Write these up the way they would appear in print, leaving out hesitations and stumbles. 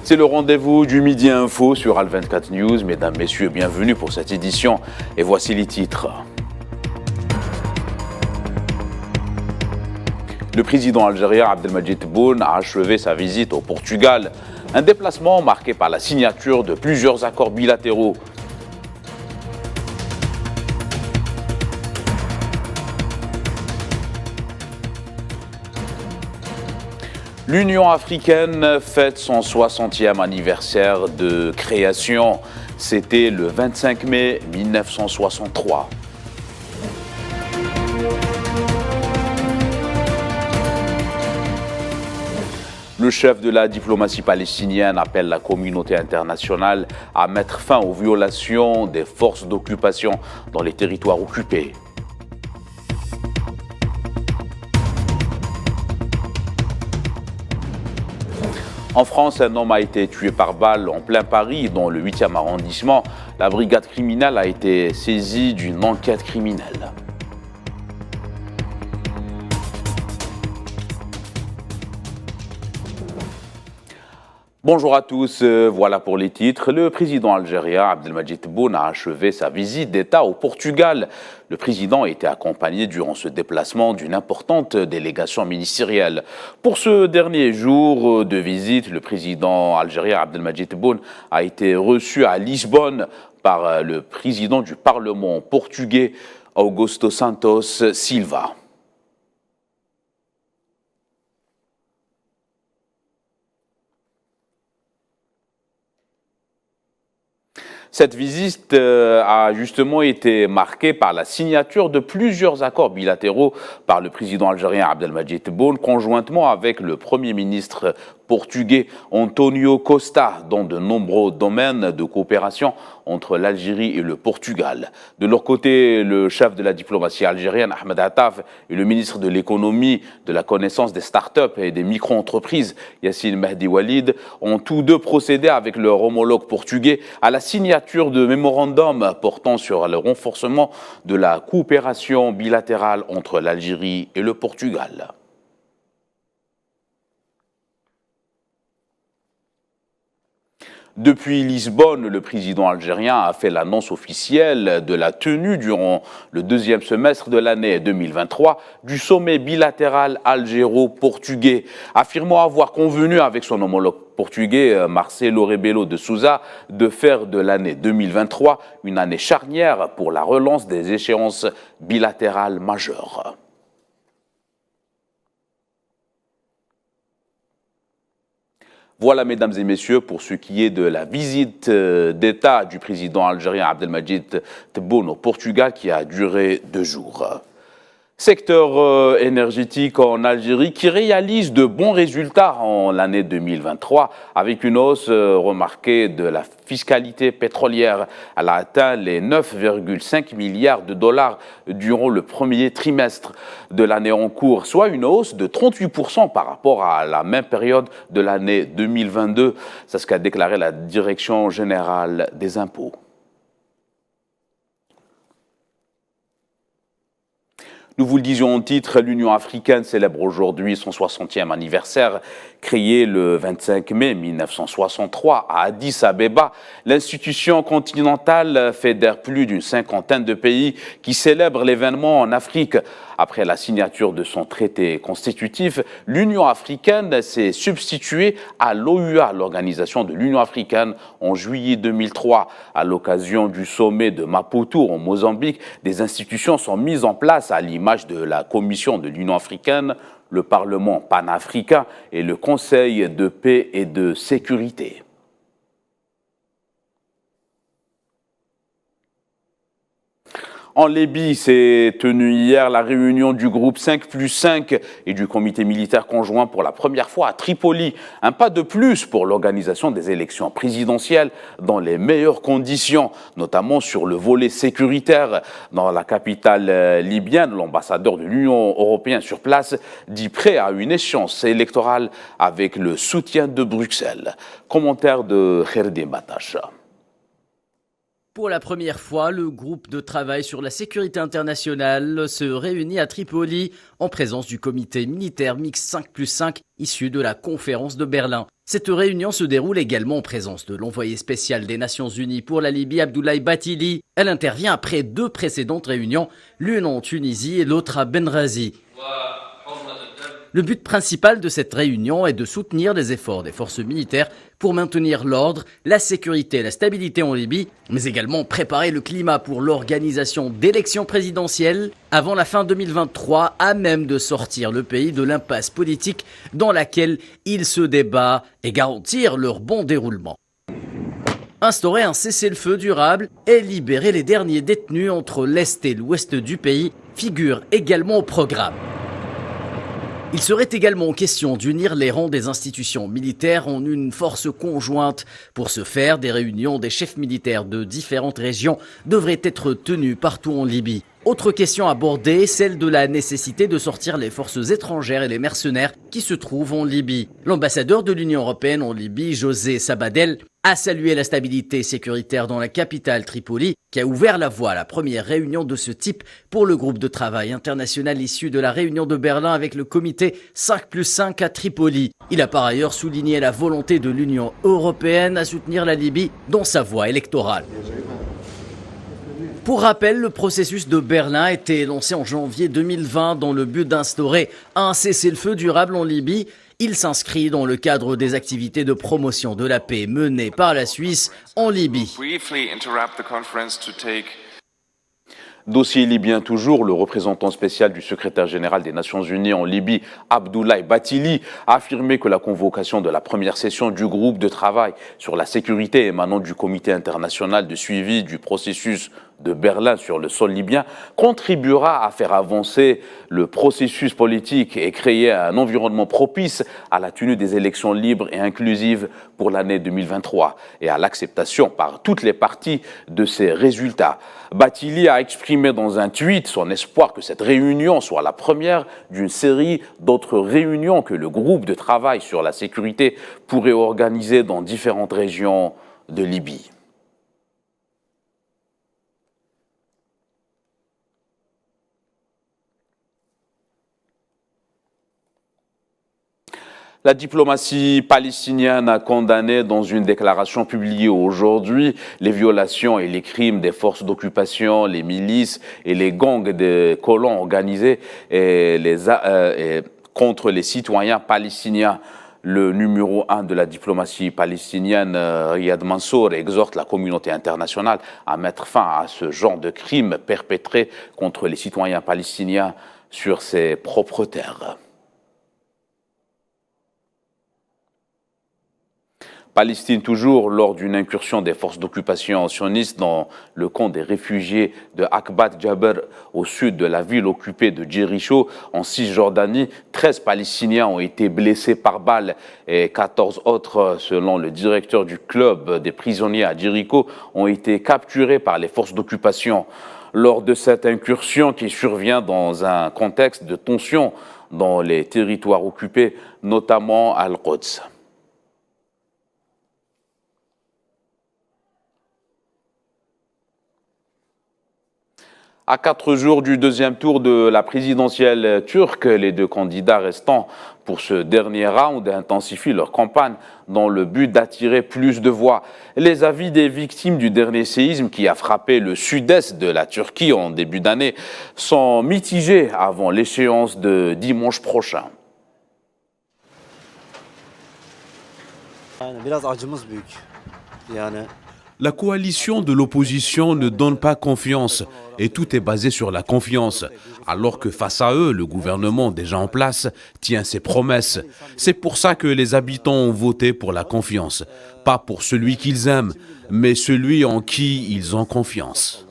C'est le rendez-vous du Midi Info sur Al24 News. Mesdames, Messieurs, bienvenue pour cette édition. Et voici les titres. Le président algérien Abdelmadjid Tebboune a achevé sa visite au Portugal. Un déplacement marqué par la signature de plusieurs accords bilatéraux. L'Union africaine fête son 60e anniversaire de création. C'était le 25 mai 1963. Le chef de la diplomatie palestinienne appelle la communauté internationale à mettre fin aux violations des forces d'occupation dans les territoires occupés. En France, un homme a été tué par balle en plein Paris, dans le 8e arrondissement. La brigade criminelle a été saisie d'une enquête criminelle. Bonjour à tous, voilà pour les titres. Le président algérien Abdelmadjid Tebboune a achevé sa visite d'État au Portugal. Le président a été accompagné durant ce déplacement d'une importante délégation ministérielle. Pour ce dernier jour de visite, le président algérien Abdelmadjid Tebboune a été reçu à Lisbonne par le président du Parlement portugais, Augusto Santos Silva. Cette visite a justement été marquée par la signature de plusieurs accords bilatéraux par le président algérien Abdelmadjid Tebboune, conjointement avec le Premier ministre portugais António Costa, dans de nombreux domaines de coopération entre l'Algérie et le Portugal. De leur côté, le chef de la diplomatie algérienne, Ahmed Attaf, et le ministre de l'économie, de la connaissance des start-up et des micro-entreprises, Yassine Mehdi Walid, ont tous deux procédé avec leur homologue portugais à la signature de mémorandums portant sur le renforcement de la coopération bilatérale entre l'Algérie et le Portugal. Depuis Lisbonne, le président algérien a fait l'annonce officielle de la tenue durant le deuxième semestre de l'année 2023 du sommet bilatéral algéro-portugais, affirmant avoir convenu avec son homologue portugais Marcelo Rebelo de Sousa de faire de l'année 2023 une année charnière pour la relance des échéances bilatérales majeures. Voilà, mesdames et messieurs, pour ce qui est de la visite d'État du président algérien Abdelmadjid Tebboune au Portugal qui a duré 2 jours. Secteur énergétique en Algérie qui réalise de bons résultats en l'année 2023 avec une hausse remarquée de la fiscalité pétrolière. Elle a atteint les 9,5 milliards de dollars durant le premier trimestre de l'année en cours, soit une hausse de 38% par rapport à la même période de l'année 2022. C'est ce qu'a déclaré la Direction générale des impôts. Nous vous le disions en titre, l'Union africaine célèbre aujourd'hui son 60e anniversaire. Créée le 25 mai 1963 à Addis Abeba, l'institution continentale fédère plus d'une cinquantaine de pays qui célèbrent l'événement en Afrique. Après la signature de son traité constitutif, l'Union africaine s'est substituée à l'OUA, l'Organisation de l'Union africaine, en juillet 2003. À l'occasion du sommet de Maputo en Mozambique, des institutions sont mises en place à l'image de la Commission de l'Union africaine, le Parlement panafricain et le Conseil de paix et de sécurité. En Libye, s'est tenue hier la réunion du groupe 5+5 et du comité militaire conjoint pour la première fois à Tripoli. Un pas de plus pour l'organisation des élections présidentielles dans les meilleures conditions, notamment sur le volet sécuritaire. Dans la capitale libyenne, l'ambassadeur de l'Union européenne sur place dit prêt à une échéance électorale avec le soutien de Bruxelles. Commentaire de Kherdim Batacha. Pour la première fois, le groupe de travail sur la sécurité internationale se réunit à Tripoli en présence du comité militaire mixte 5+5 issu de la conférence de Berlin. Cette réunion se déroule également en présence de l'envoyé spécial des Nations Unies pour la Libye, Abdoulaye Bathily. Elle intervient après 2 précédentes réunions, l'une en Tunisie et l'autre à Benghazi. Le but principal de cette réunion est de soutenir les efforts des forces militaires pour maintenir l'ordre, la sécurité et la stabilité en Libye, mais également préparer le climat pour l'organisation d'élections présidentielles avant la fin 2023, à même de sortir le pays de l'impasse politique dans laquelle il se débat et garantir leur bon déroulement. Instaurer un cessez-le-feu durable et libérer les derniers détenus entre l'Est et l'Ouest du pays figure également au programme. Il serait également question d'unir les rangs des institutions militaires en une force conjointe. Pour ce faire, des réunions des chefs militaires de différentes régions devraient être tenues partout en Libye. Autre question abordée, celle de la nécessité de sortir les forces étrangères et les mercenaires qui se trouvent en Libye. L'ambassadeur de l'Union européenne en Libye, José Sabadell, a salué la stabilité sécuritaire dans la capitale Tripoli, qui a ouvert la voie à la première réunion de ce type pour le groupe de travail international issu de la réunion de Berlin avec le comité 5+5 à Tripoli. Il a par ailleurs souligné la volonté de l'Union européenne à soutenir la Libye dans sa voie électorale. Pour rappel, le processus de Berlin a été lancé en janvier 2020 dans le but d'instaurer un cessez-le-feu durable en Libye. Il s'inscrit dans le cadre des activités de promotion de la paix menées par la Suisse en Libye. Dossier libyen toujours, le représentant spécial du secrétaire général des Nations Unies en Libye, Abdoulaye Bathily, a affirmé que la convocation de la première session du groupe de travail sur la sécurité émanant du comité international de suivi du processus de Berlin sur le sol libyen contribuera à faire avancer le processus politique et créer un environnement propice à la tenue des élections libres et inclusives pour l'année 2023 et à l'acceptation par toutes les parties de ces résultats. Bathily a exprimé dans un tweet son espoir que cette réunion soit la première d'une série d'autres réunions que le groupe de travail sur la sécurité pourrait organiser dans différentes régions de Libye. La diplomatie palestinienne a condamné dans une déclaration publiée aujourd'hui les violations et les crimes des forces d'occupation, les milices et les gangs de colons organisés contre les citoyens palestiniens. Le numéro 1 de la diplomatie palestinienne, Riyad Mansour, exhorte la communauté internationale à mettre fin à ce genre de crimes perpétrés contre les citoyens palestiniens sur ses propres terres. Palestine toujours, lors d'une incursion des forces d'occupation sionistes dans le camp des réfugiés de Akbat Jaber au sud de la ville occupée de Jéricho en Cisjordanie, 13 Palestiniens ont été blessés par balle et 14 autres, selon le directeur du club des prisonniers à Jéricho, ont été capturés par les forces d'occupation. Lors de cette incursion qui survient dans un contexte de tension dans les territoires occupés, notamment à Al-Quds. À 4 jours du deuxième tour de la présidentielle turque, les 2 candidats restants pour ce dernier round intensifient leur campagne dans le but d'attirer plus de voix. Les avis des victimes du dernier séisme qui a frappé le sud-est de la Turquie en début d'année sont mitigés avant l'échéance de dimanche prochain. La coalition de l'opposition ne donne pas confiance et tout est basé sur la confiance, alors que face à eux, le gouvernement déjà en place tient ses promesses. C'est pour ça que les habitants ont voté pour la confiance, pas pour celui qu'ils aiment, mais celui en qui ils ont confiance.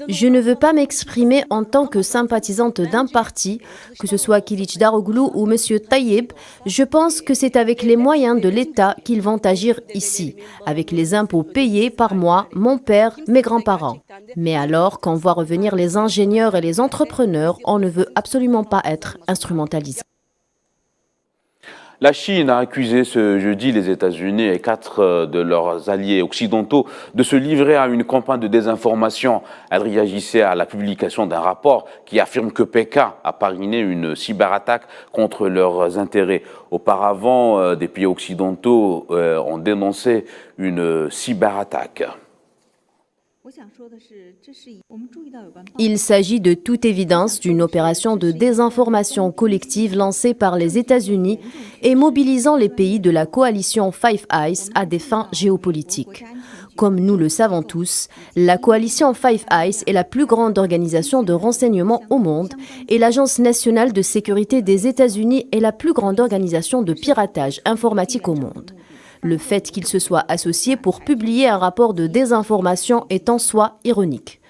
Je ne veux pas m'exprimer en tant que sympathisante d'un parti, que ce soit Kılıçdaroğlu ou M. Tayyip. Je pense que c'est avec les moyens de l'État qu'ils vont agir ici, avec les impôts payés par moi, mon père, mes grands-parents. Mais alors, quand on voit revenir les ingénieurs et les entrepreneurs, on ne veut absolument pas être instrumentalisé. La Chine a accusé ce jeudi les États-Unis et 4 de leurs alliés occidentaux de se livrer à une campagne de désinformation. Elle réagissait à la publication d'un rapport qui affirme que Pékin a parrainé une cyberattaque contre leurs intérêts. Auparavant, des pays occidentaux ont dénoncé une cyberattaque. Il s'agit de toute évidence d'une opération de désinformation collective lancée par les États-Unis et mobilisant les pays de la coalition Five Eyes à des fins géopolitiques. Comme nous le savons tous, la coalition Five Eyes est la plus grande organisation de renseignement au monde et l'Agence nationale de sécurité des États-Unis est la plus grande organisation de piratage informatique au monde. Le fait qu'ils se soient associés pour publier un rapport de désinformation est en soi ironique.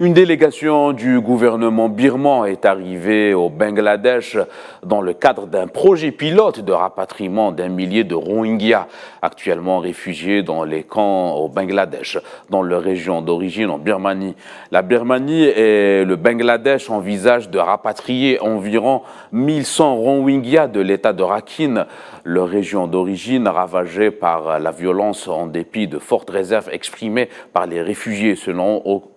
Une délégation du gouvernement birman est arrivée au Bangladesh dans le cadre d'un projet pilote de rapatriement d'1 millier de Rohingyas, actuellement réfugiés dans les camps au Bangladesh, dans leur région d'origine en Birmanie. La Birmanie et le Bangladesh envisagent de rapatrier environ 1100 Rohingyas de l'état de Rakhine, leur région d'origine ravagée par la violence en dépit de fortes réserves exprimées par les réfugiés.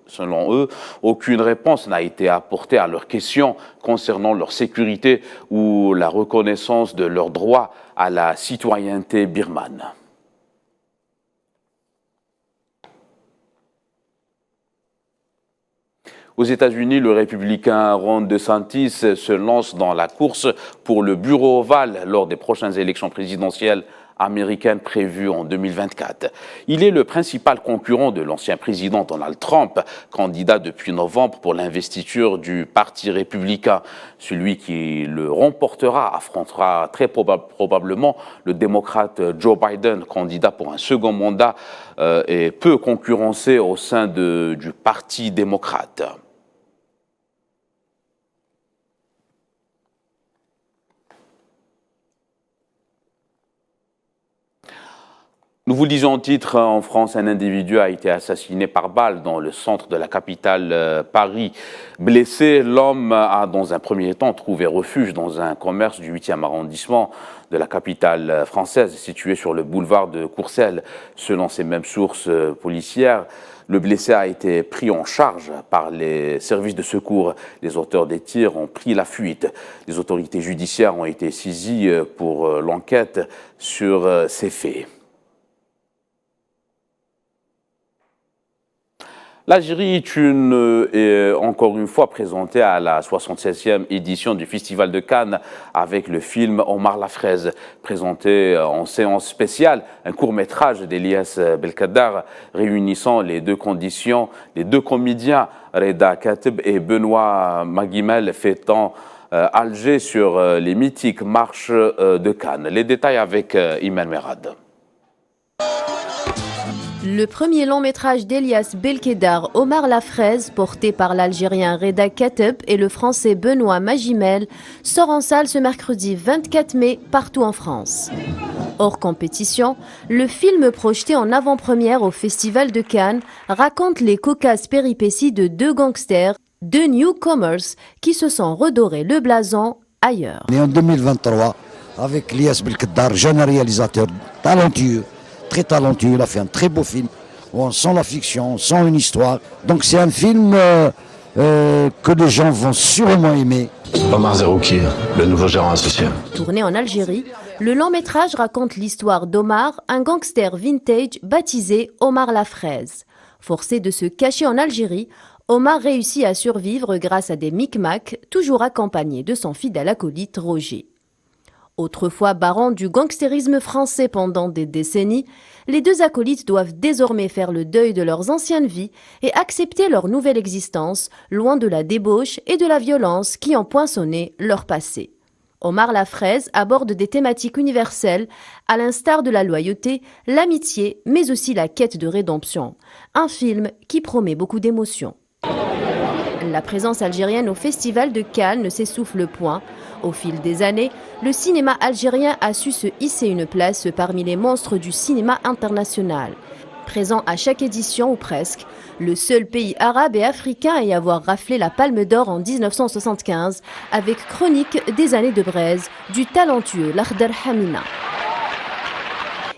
Selon eux, aucune réponse n'a été apportée à leurs questions concernant leur sécurité ou la reconnaissance de leur droit à la citoyenneté birmane. Aux États-Unis, le républicain Ron DeSantis se lance dans la course pour le bureau ovale lors des prochaines élections présidentielles américaine prévue en 2024. Il est le principal concurrent de l'ancien président Donald Trump, candidat depuis novembre pour l'investiture du Parti républicain. Celui qui le remportera affrontera très probablement le démocrate Joe Biden, candidat pour un second mandat et peu concurrencé au sein du Parti démocrate. Nous vous le disions en titre, en France, un individu a été assassiné par balle dans le centre de la capitale Paris. Blessé, l'homme a dans un premier temps trouvé refuge dans un commerce du 8e arrondissement de la capitale française, situé sur le boulevard de Courcelles. Selon ces mêmes sources policières, le blessé a été pris en charge par les services de secours. Les auteurs des tirs ont pris la fuite. Les autorités judiciaires ont été saisies pour l'enquête sur ces faits. L'Algérie est encore une fois présentée à la 76e édition du Festival de Cannes avec le film Omar la Fraise, présenté en séance spéciale, un court-métrage d'Elias Belkacem réunissant les deux comédiens, Reda Kateb et Benoît Magimel, fêtant Alger sur les mythiques marches de Cannes. Les détails avec Iman Merad. Le premier long métrage d'Elias Belkacem, Omar la Fraise, porté par l'Algérien Reda Kateb et le Français Benoît Magimel, sort en salle ce mercredi 24 mai partout en France. Hors compétition, le film projeté en avant-première au Festival de Cannes raconte les cocasses péripéties de deux gangsters, deux newcomers qui se sont redorés le blason ailleurs. On est en 2023 avec Elias Belkacem, jeune réalisateur talentueux. Très talentueux, il a fait un très beau film où on sent la fiction, on sent une histoire. Donc c'est un film que les gens vont sûrement aimer. Omar Zerouki, le nouveau gérant associé. Tourné en Algérie, le long métrage raconte l'histoire d'Omar, un gangster vintage baptisé Omar la Fraise. Forcé de se cacher en Algérie, Omar réussit à survivre grâce à des micmacs, toujours accompagné de son fidèle acolyte Roger. Autrefois baron du gangstérisme français pendant des décennies, les deux acolytes doivent désormais faire le deuil de leurs anciennes vies et accepter leur nouvelle existence, loin de la débauche et de la violence qui ont poinçonné leur passé. Omar la Fraise aborde des thématiques universelles, à l'instar de la loyauté, l'amitié, mais aussi la quête de rédemption. Un film qui promet beaucoup d'émotions. La présence algérienne au Festival de Cannes ne s'essouffle point. Au fil des années, le cinéma algérien a su se hisser une place parmi les monstres du cinéma international. Présent à chaque édition ou presque, le seul pays arabe et africain à y avoir raflé la Palme d'Or en 1975 avec Chronique des années de braise du talentueux Lakhdar Hamina,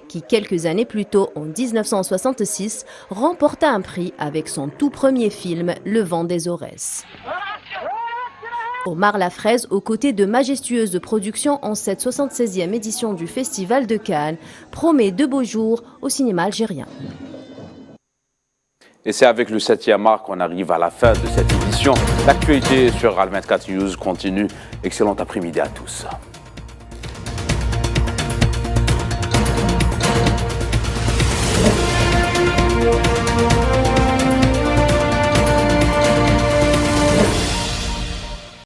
qui quelques années plus tôt, en 1966, remporta un prix avec son tout premier film, Le vent des Aurès. Omar Lafraise, aux côtés de majestueuses productions en cette 76e édition du Festival de Cannes, promet de beaux jours au cinéma algérien. Et c'est avec le 7e art qu'on arrive à la fin de cette édition. L'actualité sur Al 24 News continue. Excellent après-midi à tous.